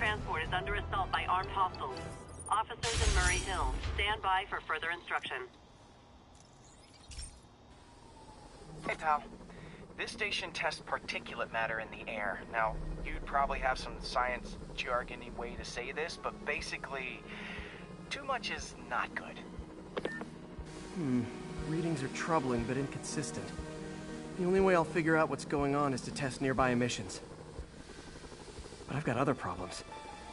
transport is under assault by armed hostiles. Officers in Murray Hill, stand by for further instruction. Hey, pal. This station tests particulate matter in the air. Now, you'd probably have some science jargony way to say this, but basically, too much is not good. Readings are troubling but inconsistent. The only way I'll figure out what's going on is to test nearby emissions. But I've got other problems.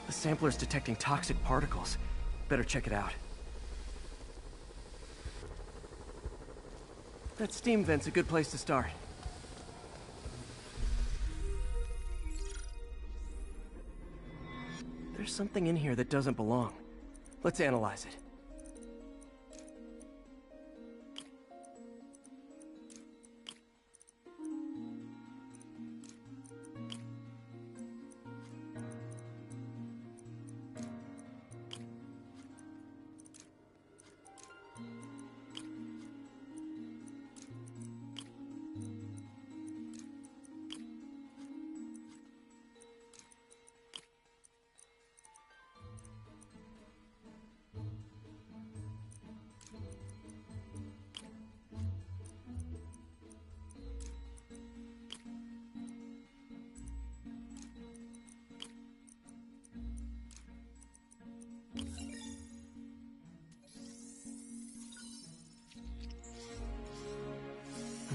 The sampler's detecting toxic particles. Better check it out. That steam vent's a good place to start. There's something in here that doesn't belong. Let's analyze it.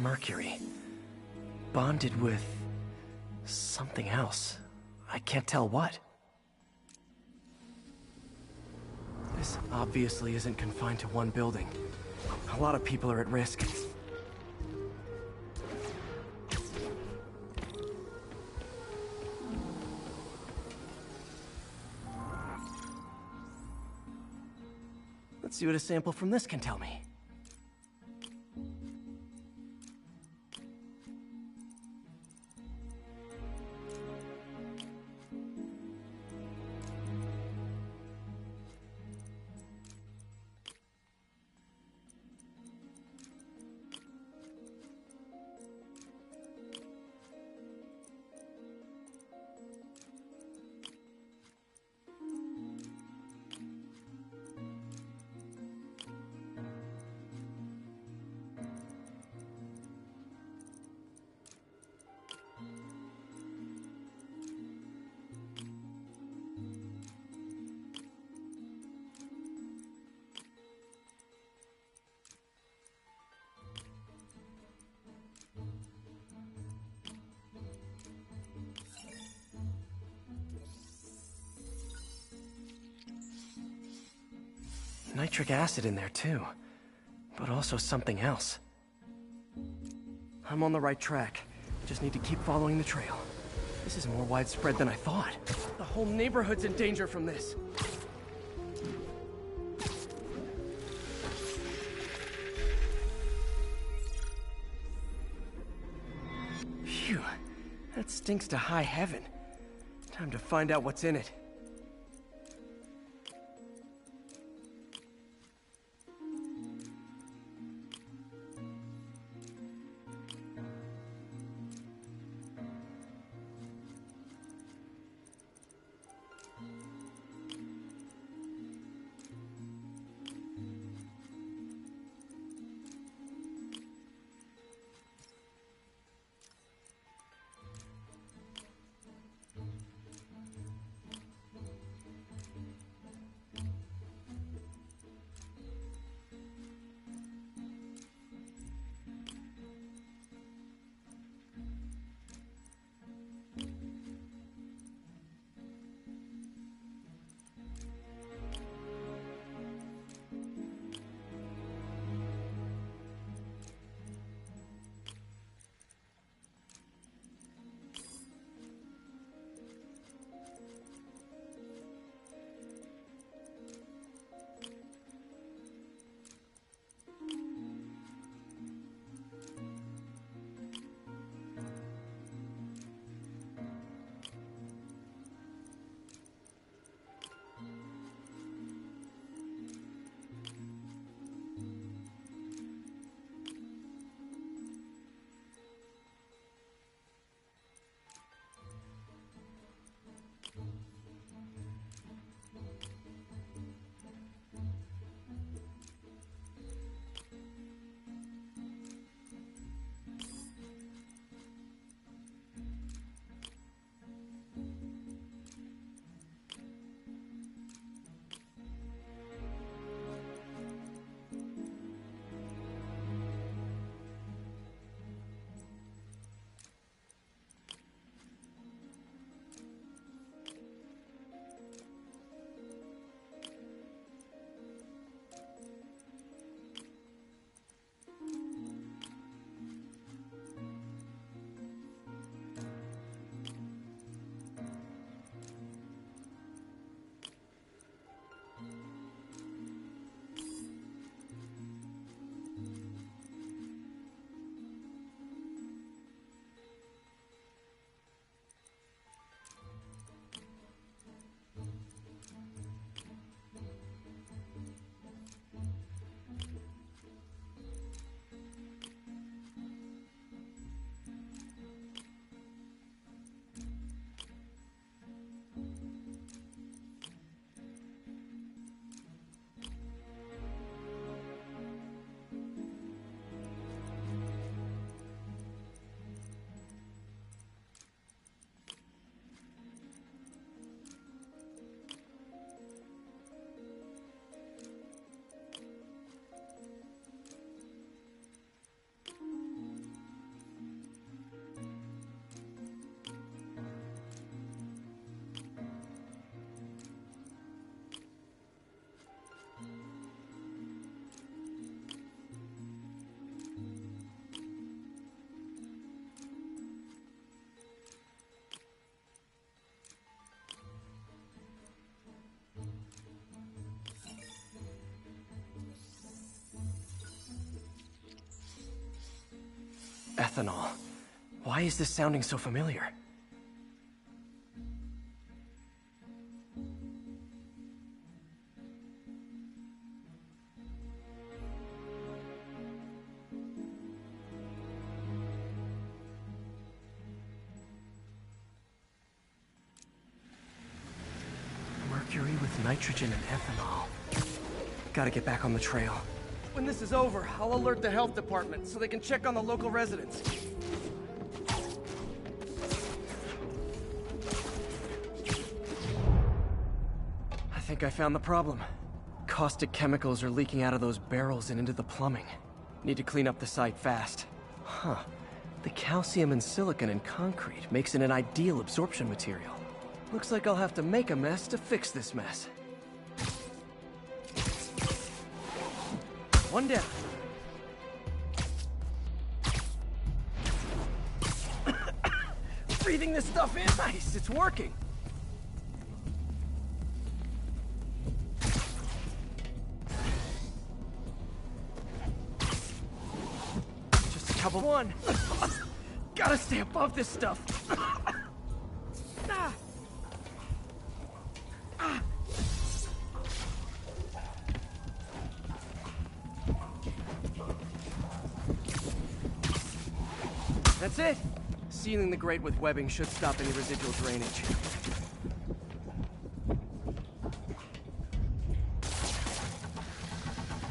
Mercury. Bonded with something else. I can't tell what. This obviously isn't confined to one building. A lot of people are at risk. Let's see what a sample from this can tell me. Nitric acid in there too, but also something else. I'm on the right track. Just need to keep following the trail. This is more widespread than I thought. The whole neighborhood's in danger from this. Phew, that stinks to high heaven. Time to find out what's in it. Ethanol. Why is this sounding so familiar? Mercury with nitrogen and ethanol. Gotta get back on the trail. When this is over, I'll alert the health department so they can check on the local residents. I think I found the problem. Caustic chemicals are leaking out of those barrels and into the plumbing. Need to clean up the site fast. Huh. The calcium and silicon in concrete makes it an ideal absorption material. Looks like I'll have to make a mess to fix this mess. One down. Breathing this stuff in. Nice, it's working. Just a couple. One. Gotta stay above this stuff. That's it. Sealing the grate with webbing should stop any residual drainage.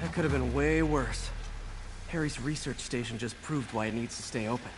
That could have been way worse. Harry's research station just proved why it needs to stay open.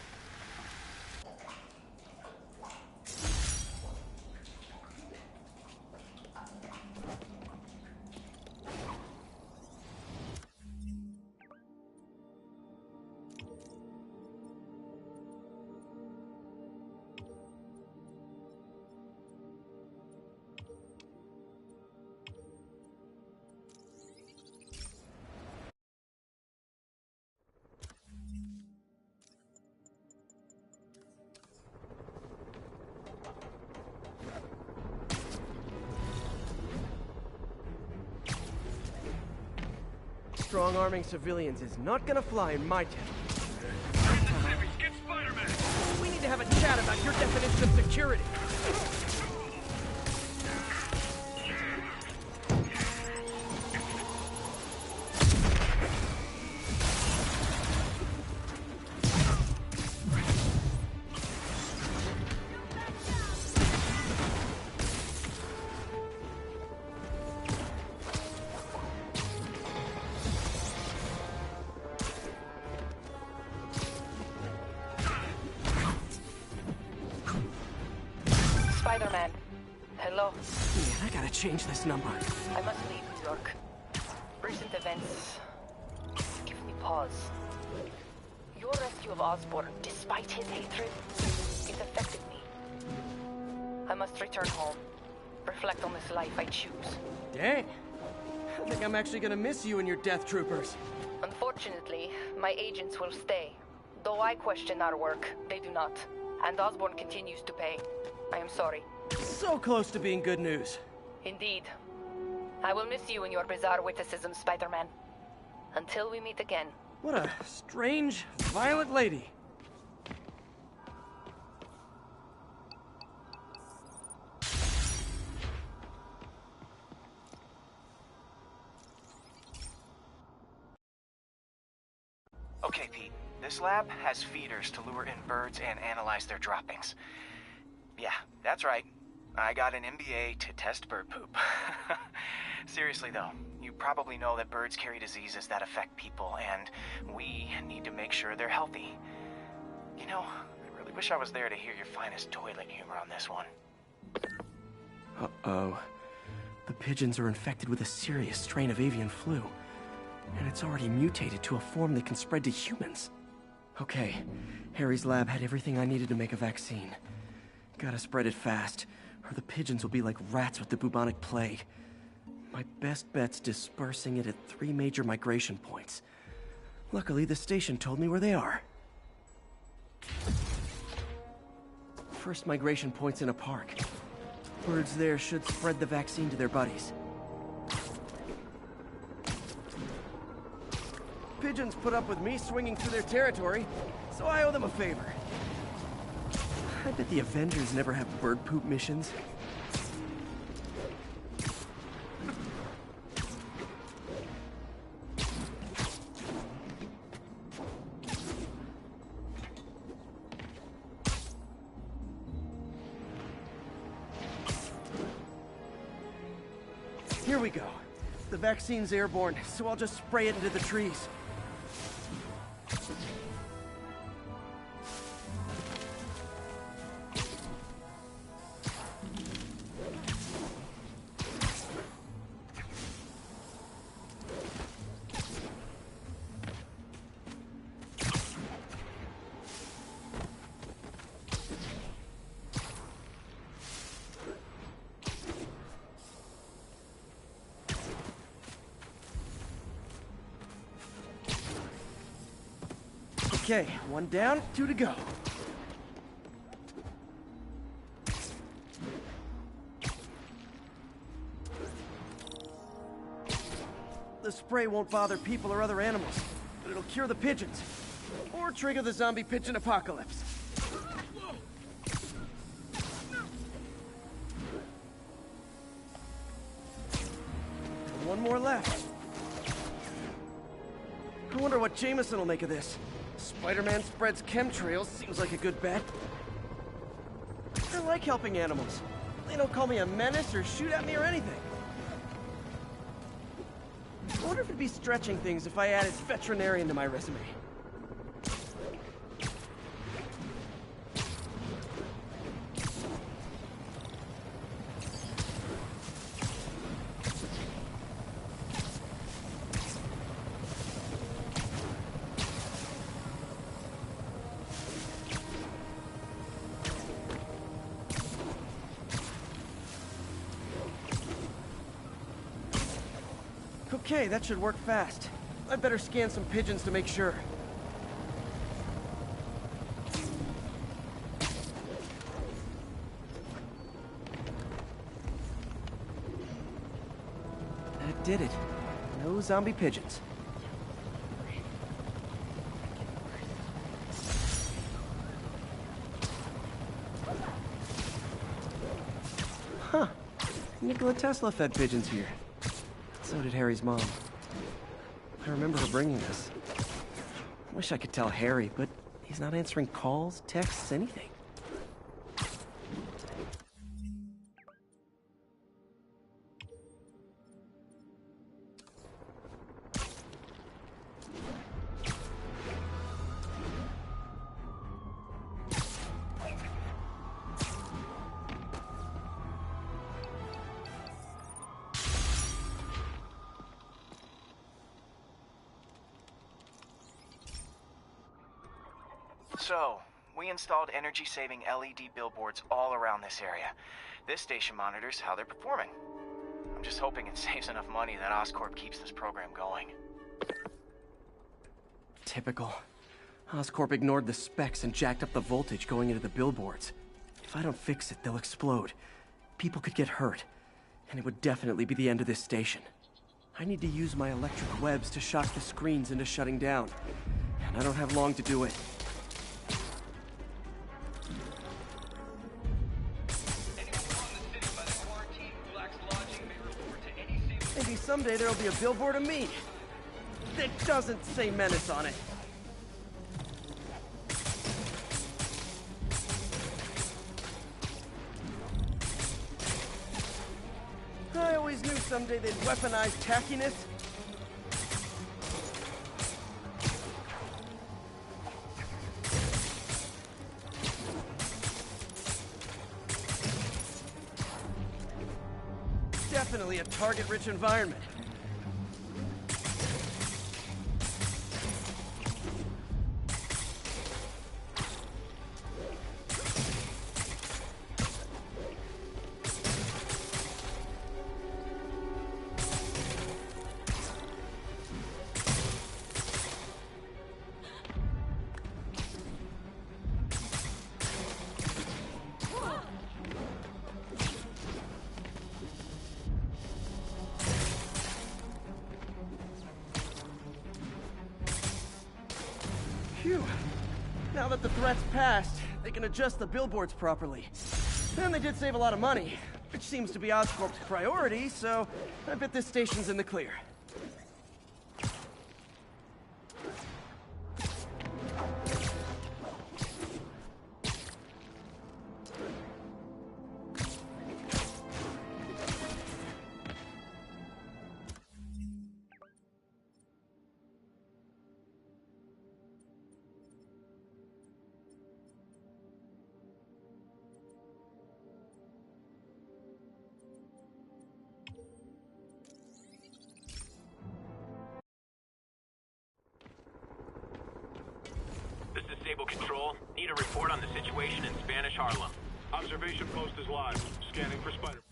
Strong-arming civilians is not gonna fly in my town. Get Spider-Man! We need to have a chat about your definition of security. Spider-Man. Hello. Man, I gotta change this number. I must leave New York. Recent events give me pause. Your rescue of Osborn, despite his hatred, it affected me. I must return home. Reflect on this life I choose. Dang. I think I'm actually gonna miss you and your death troopers. Unfortunately, my agents will stay. Though I question our work, they do not. And Osborn continues to pay. I am sorry. So close to being good news. Indeed. I will miss you and your bizarre witticism, Spider-Man. Until we meet again. What a strange, violent lady. Okay, Pete. This lab has feeders to lure in birds and analyze their droppings. Yeah, that's right. I got an MBA to test bird poop. Seriously though, you probably know that birds carry diseases that affect people, and we need to make sure they're healthy. You know, I really wish I was there to hear your finest toilet humor on this one. Uh-oh. The pigeons are infected with a serious strain of avian flu, and it's already mutated to a form that can spread to humans. Okay, Harry's lab had everything I needed to make a vaccine. Gotta spread it fast, or the pigeons will be like rats with the bubonic plague. My best bet's dispersing it at 3 major migration points. Luckily, the station told me where they are. First migration point's in a park. Birds there should spread the vaccine to their buddies. Pigeons put up with me swinging through their territory. so I owe them a favor. I bet the Avengers never have bird poop missions. Here we go. The vaccine's airborne, so I'll just spray it into the trees. Okay, one down, two to go. The spray won't bother people or other animals, but it'll cure the pigeons. Or trigger the zombie pigeon apocalypse. And one more left. I wonder what Jameson will make of this. Spider-Man spreads chemtrails, seems like a good bet. I like helping animals. They don't call me a menace or shoot at me or anything. I wonder if it'd be stretching things if I added veterinarian to my resume. Okay, that should work fast. I'd better scan some pigeons to make sure. That did it. No zombie pigeons. Huh. Nikola Tesla fed pigeons here. So did Harry's mom. I remember her bringing this. Wish I could tell Harry, but he's not answering calls, texts, anything. So, we installed energy-saving LED billboards all around this area. This station monitors how they're performing. I'm just hoping it saves enough money that Oscorp keeps this program going. Typical. Oscorp ignored the specs and jacked up the voltage going into the billboards. If I don't fix it, they'll explode. People could get hurt. And it would definitely be the end of this station. I need to use my electric webs to shock the screens into shutting down. And I don't have long to do it. Maybe someday there'll be a billboard of me that doesn't say menace on it. I always knew someday they'd weaponize tackiness. Definitely a target-rich environment. Phew. Now that the threat's passed, they can adjust the billboards properly. And they did save a lot of money, which seems to be Oscorp's priority, so I bet this station's in the clear. This is Sable Control. Need a report on the situation in Spanish Harlem. Observation post is live. Scanning for Spider-Man.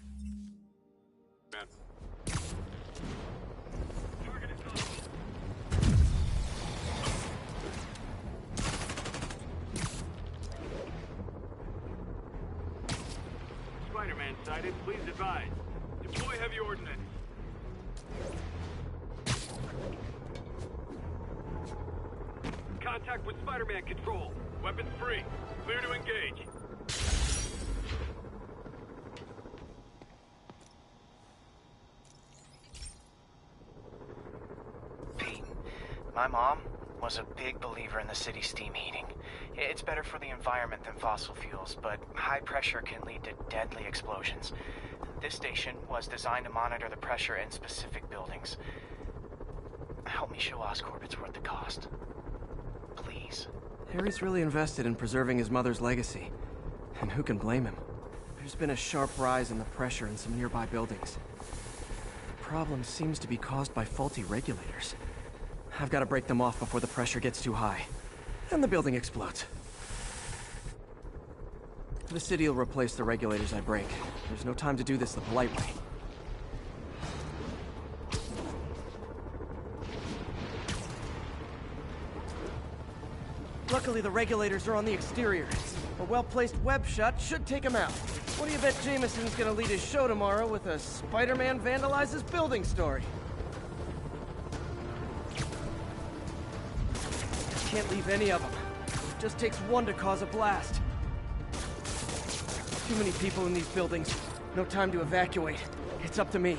Spider-Man sighted. Please advise. Deploy heavy ordnance. Contact with Spider-Man Control. Weapons free. Clear to engage. Pete, my mom was a big believer in the city's steam heating. It's better for the environment than fossil fuels, but high pressure can lead to deadly explosions. This station was designed to monitor the pressure in specific buildings. Help me show Oscorp it's worth the cost. Please. Harry's really invested in preserving his mother's legacy. And who can blame him? There's been a sharp rise in the pressure in some nearby buildings. The problem seems to be caused by faulty regulators. I've got to break them off before the pressure gets too high. And the building explodes. The city will replace the regulators I break. There's no time to do this the polite way. Luckily, the regulators are on the exterior. A well-placed web shot should take them out. What do you bet Jameson's gonna lead his show tomorrow with a Spider-Man vandalizes building story? Can't leave any of them. It just takes one to cause a blast. Too many people in these buildings. No time to evacuate. It's up to me.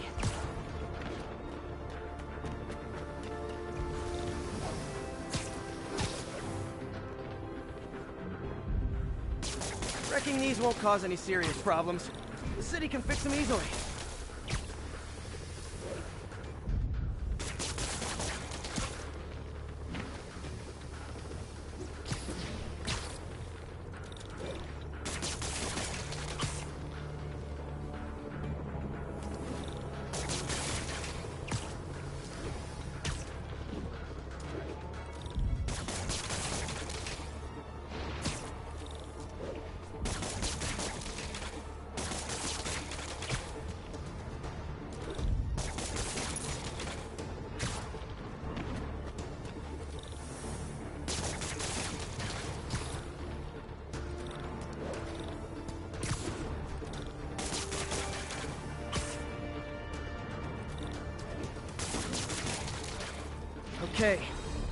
Wrecking these won't cause any serious problems. The city can fix them easily. Okay,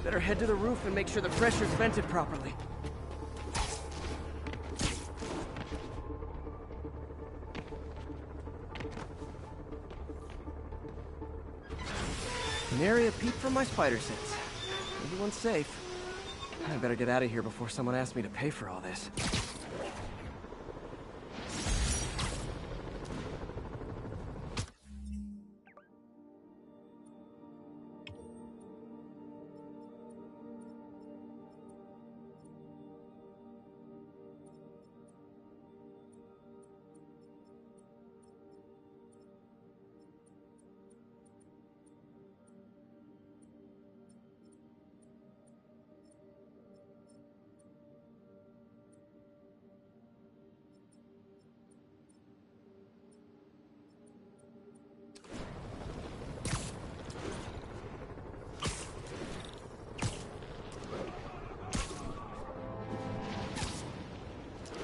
better head to the roof and make sure the pressure's vented properly. An area peep from my spider sense. Everyone's safe. I better get out of here before someone asks me to pay for all this.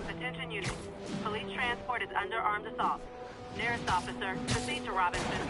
Attention units. Police transport is under armed assault. Nearest officer, proceed to Robinson.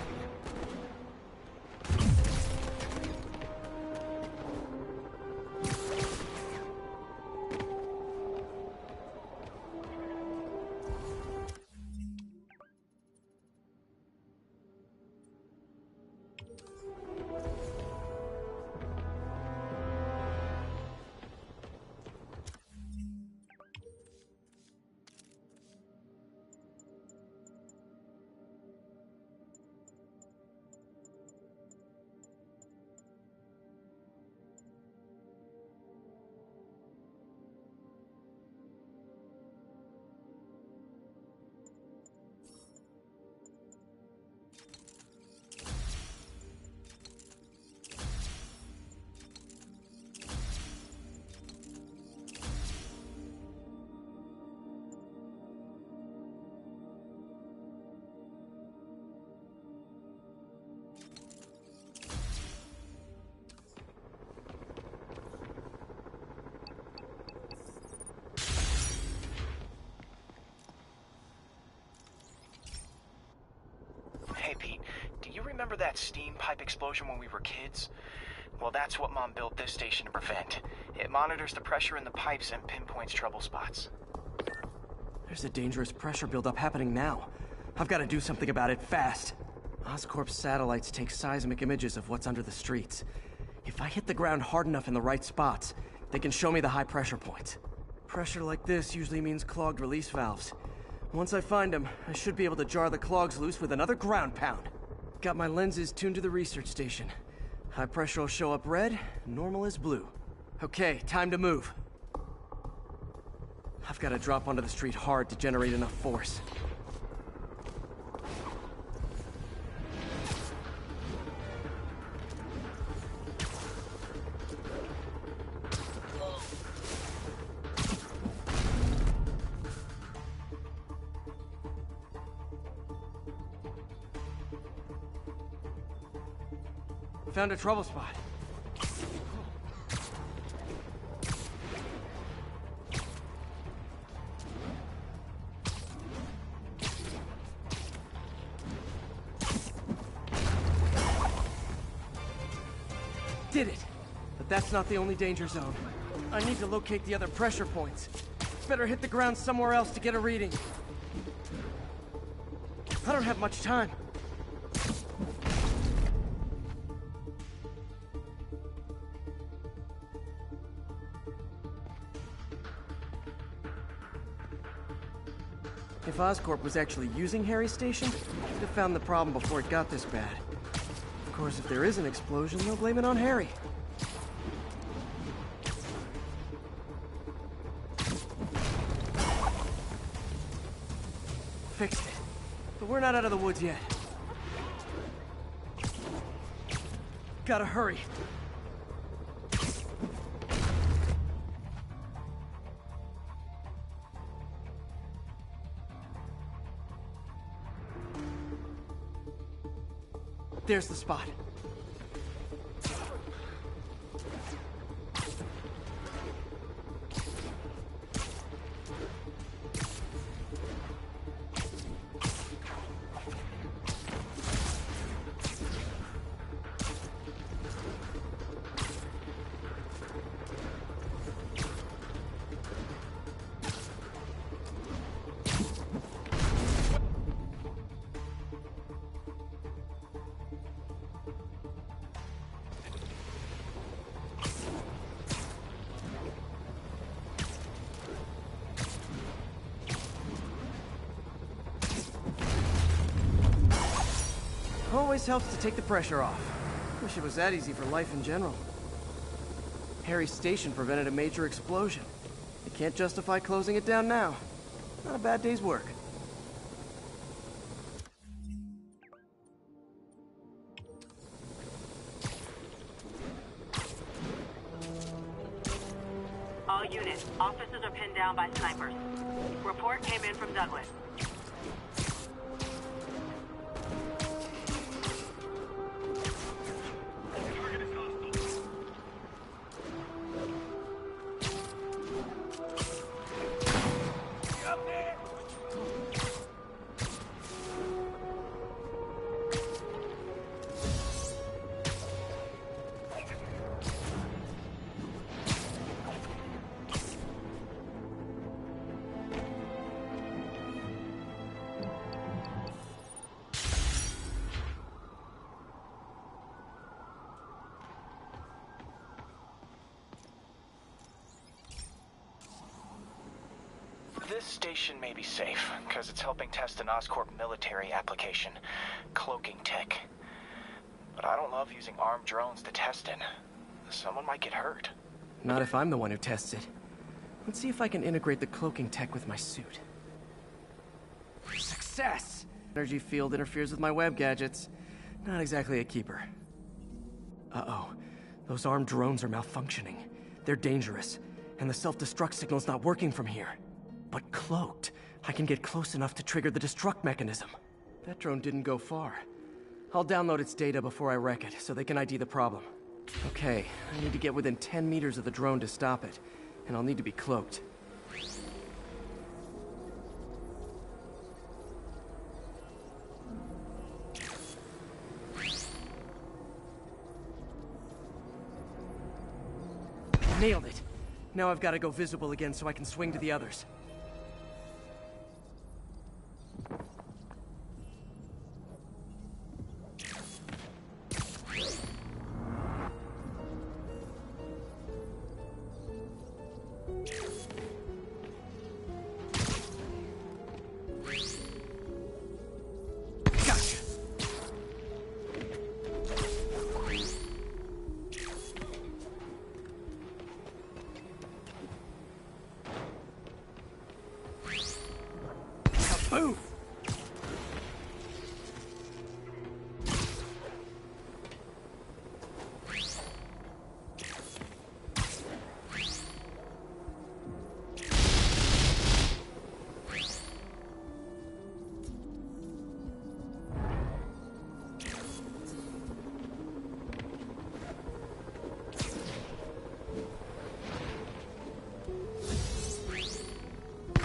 Remember that steam pipe explosion when we were kids? Well, that's what Mom built this station to prevent. It monitors the pressure in the pipes and pinpoints trouble spots. There's a dangerous pressure buildup happening now. I've got to do something about it fast. Oscorp's satellites take seismic images of what's under the streets. If I hit the ground hard enough in the right spots, they can show me the high pressure points. Pressure like this usually means clogged release valves. Once I find them, I should be able to jar the clogs loose with another ground pound. Got my lenses tuned to the research station. High pressure will show up red, normal is blue. Okay, time to move. I've got to drop onto the street hard to generate enough force. Found a trouble spot. Did it! But that's not the only danger zone. I need to locate the other pressure points. Better hit the ground somewhere else to get a reading. I don't have much time. If Oscorp was actually using Harry's station, they'd have found the problem before it got this bad. Of course, if there is an explosion, they'll blame it on Harry. Fixed it. But we're not out of the woods yet. Gotta hurry. There's the spot. Always helps to take the pressure off. Wish it was that easy for life in general. Harry's station prevented a major explosion. They can't justify closing it down now. Not a bad day's work. All units, officers are pinned down by snipers. Report came in from Douglas. This station may be safe, because it's helping test an Oscorp military application, cloaking tech. But I don't love using armed drones to test in. Someone might get hurt. Not if I'm the one who tests it. Let's see if I can integrate the cloaking tech with my suit. Success! Energy field interferes with my web gadgets. Not exactly a keeper. Uh-oh. Those armed drones are malfunctioning. They're dangerous, and the self-destruct signal's not working from here. But cloaked, I can get close enough to trigger the destruct mechanism. That drone didn't go far. I'll download its data before I wreck it, so they can ID the problem. Okay, I need to get within 10 meters of the drone to stop it, and I'll need to be cloaked. Nailed it. Now I've got to go visible again so I can swing to the others. Gotcha. Kaboom!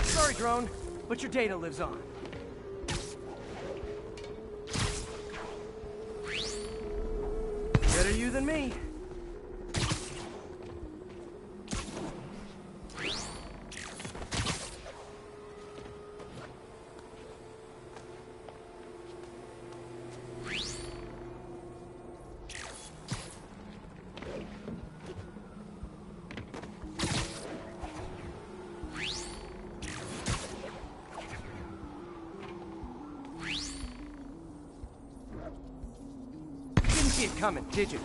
Sorry, drone, but your data lives on. Better you than me. Didn't see it coming, did you?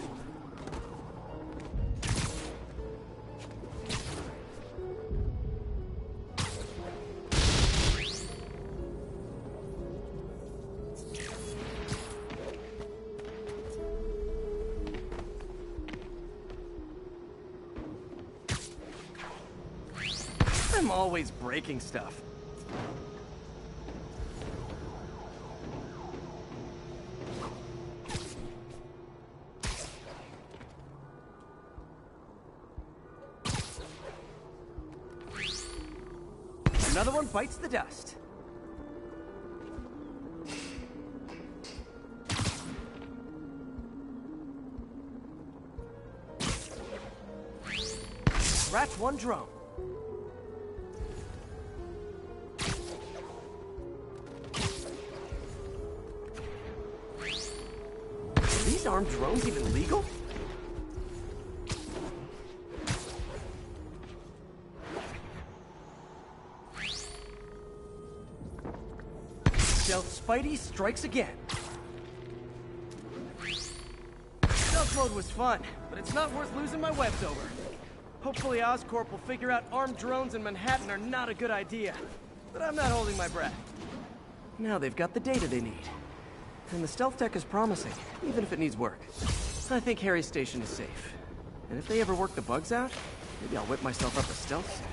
I'm always breaking stuff. Another one bites the dust. Scratch one drone. Are these armed drones even legal? Stealth Spidey strikes again. Stealth mode was fun, but it's not worth losing my webs over. Hopefully Oscorp will figure out armed drones in Manhattan are not a good idea. But I'm not holding my breath. Now they've got the data they need. And the stealth tech is promising, even if it needs work. I think Harry's station is safe. And if they ever work the bugs out, maybe I'll whip myself up a stealth suit.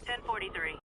$10:43.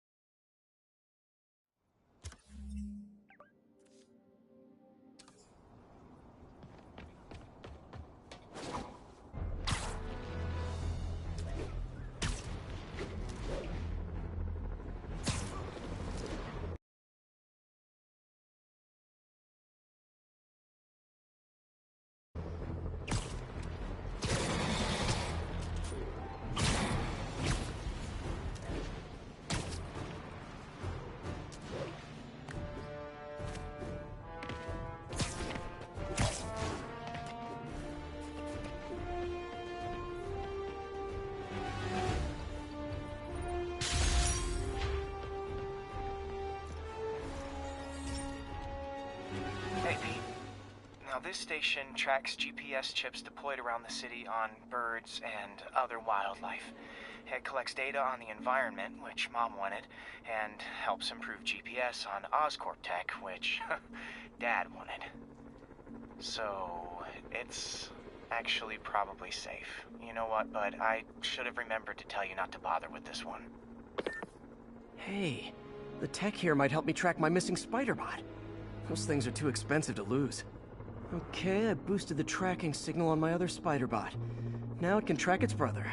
Hey, Pete. Now, this station tracks GPS chips deployed around the city on birds and other wildlife. It collects data on the environment, which Mom wanted, and helps improve GPS on Oscorp tech, which Dad wanted. So, it's actually probably safe. You know what, bud? I should have remembered to tell you not to bother with this one. Hey, the tech here might help me track my missing Spider-Bot. Those things are too expensive to lose. Okay, I boosted the tracking signal on my other spider bot. Now it can track its brother.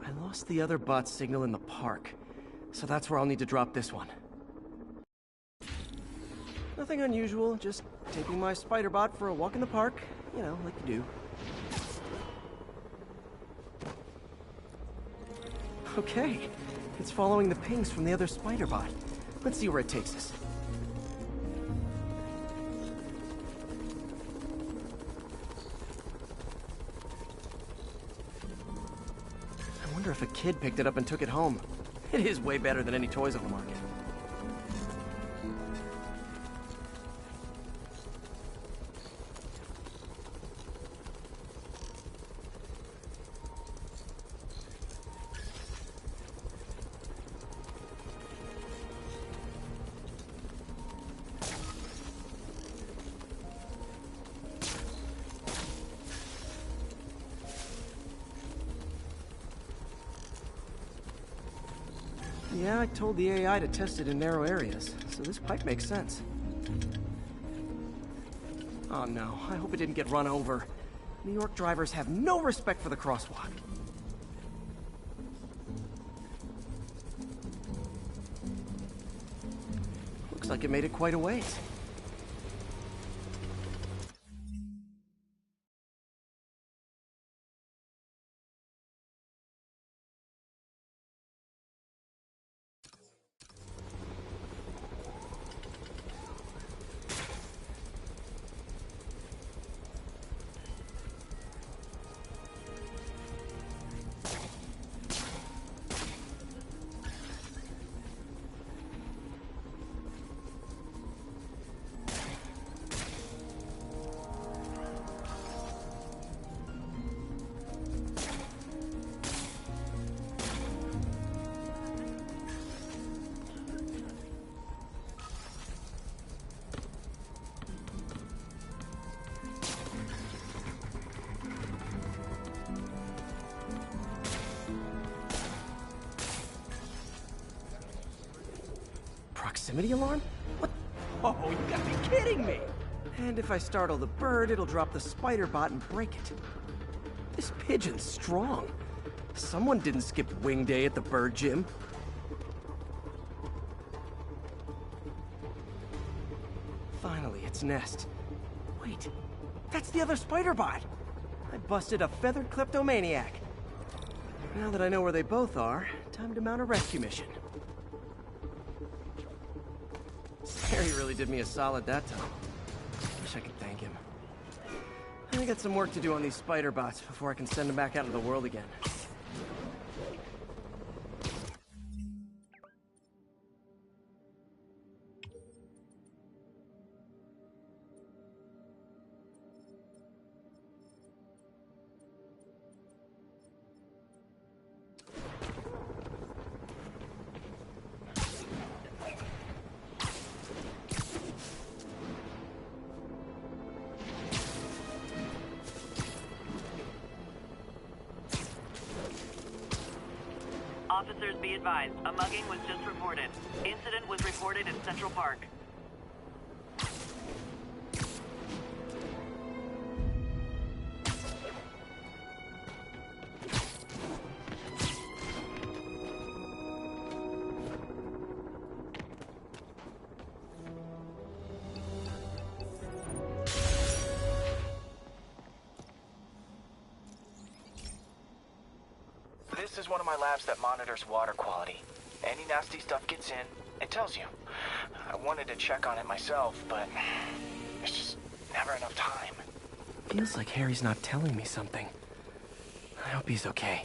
I lost the other bot's signal in the park, so that's where I'll need to drop this one. Nothing unusual, just taking my spider bot for a walk in the park, you know, like you do. Okay, it's following the pings from the other spider bot. Let's see where it takes us. I wonder if a kid picked it up and took it home. It is way better than any toys on the market. Yeah, I told the AI to test it in narrow areas, so this pipe makes sense. Oh no, I hope it didn't get run over. New York drivers have no respect for the crosswalk. Looks like it made it quite a ways. Proximity alarm? What? Oh, you gotta be kidding me! And if I startle the bird, it'll drop the spider bot and break it. This pigeon's strong. Someone didn't skip wing day at the bird gym. Finally, its nest. Wait, that's the other spider bot! I busted a feathered kleptomaniac. Now that I know where they both are, time to mount a rescue mission. Harry really did me a solid that time. Wish I could thank him. I got some work to do on these spider bots before I can send them back out into the world again. Officers be advised, a mugging was just reported. Incident was reported in Central Park. This is one of my labs that monitors water quality. Any nasty stuff gets in, it tells you. I wanted to check on it myself, but there's just never enough time. Feels like Harry's not telling me something. I hope he's okay.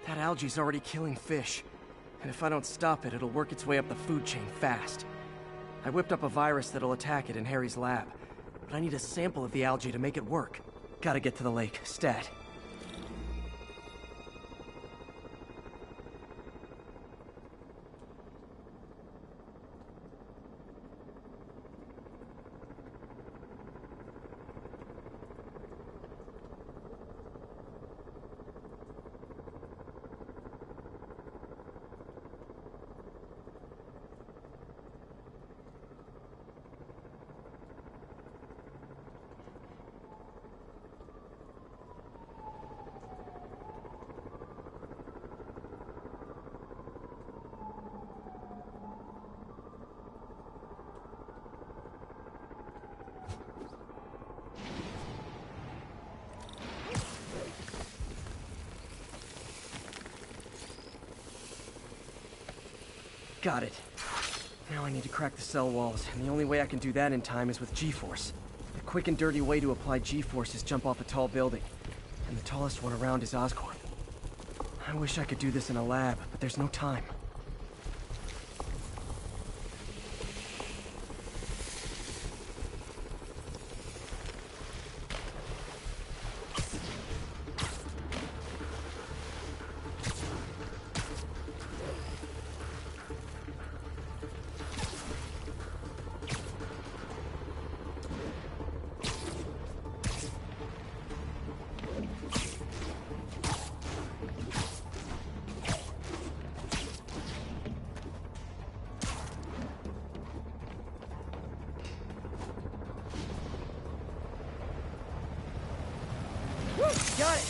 That algae's already killing fish. And if I don't stop it, it'll work its way up the food chain fast. I whipped up a virus that'll attack it in Harry's lab. But I need a sample of the algae to make it work. Gotta get to the lake, stat. Got it. Now I need to crack the cell walls, and the only way I can do that in time is with G-Force. The quick and dirty way to apply G-Force is jump off a tall building, and the tallest one around is Oscorp. I wish I could do this in a lab, but there's no time. Got it!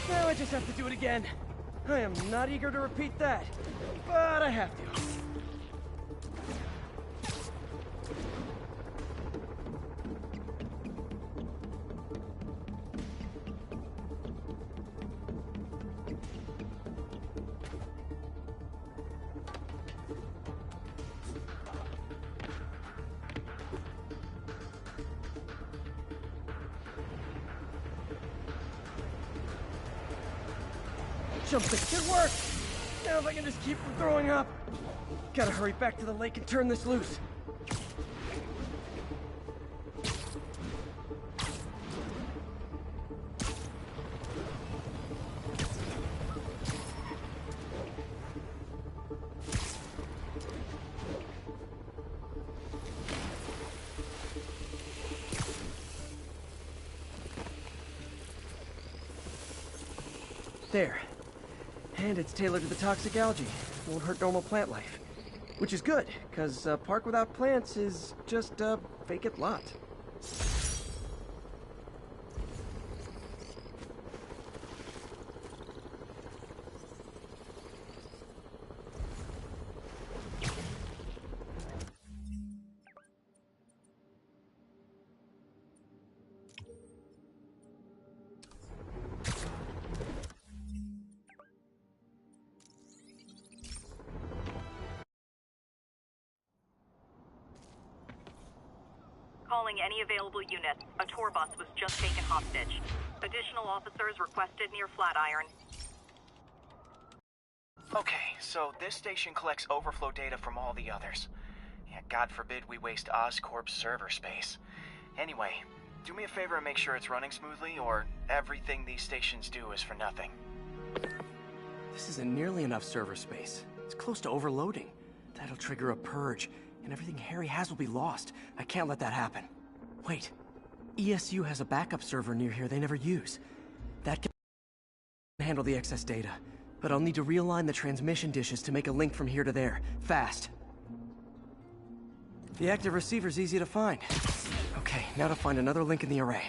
Now I just have to do it again. I am not eager to repeat that, but I have to. Jump stick should work! Now if I can just keep from throwing up. Gotta hurry back to the lake and turn this loose. There. And it's tailored to the toxic algae. Won't hurt normal plant life. Which is good, because a park without plants is just a vacant lot. Calling any available units. A tour bus was just taken hostage. Additional officers requested near Flatiron. Okay, so this station collects overflow data from all the others. Yeah, God forbid we waste Oscorp's server space. Anyway, do me a favor and make sure it's running smoothly, or everything these stations do is for nothing. This isn't nearly enough server space. It's close to overloading. That'll trigger a purge, and everything Harry has will be lost. I can't let that happen. Wait. ESU has a backup server near here they never use. That can handle the excess data. But I'll need to realign the transmission dishes to make a link from here to there. Fast. The active receiver's easy to find. Okay, now to find another link in the array.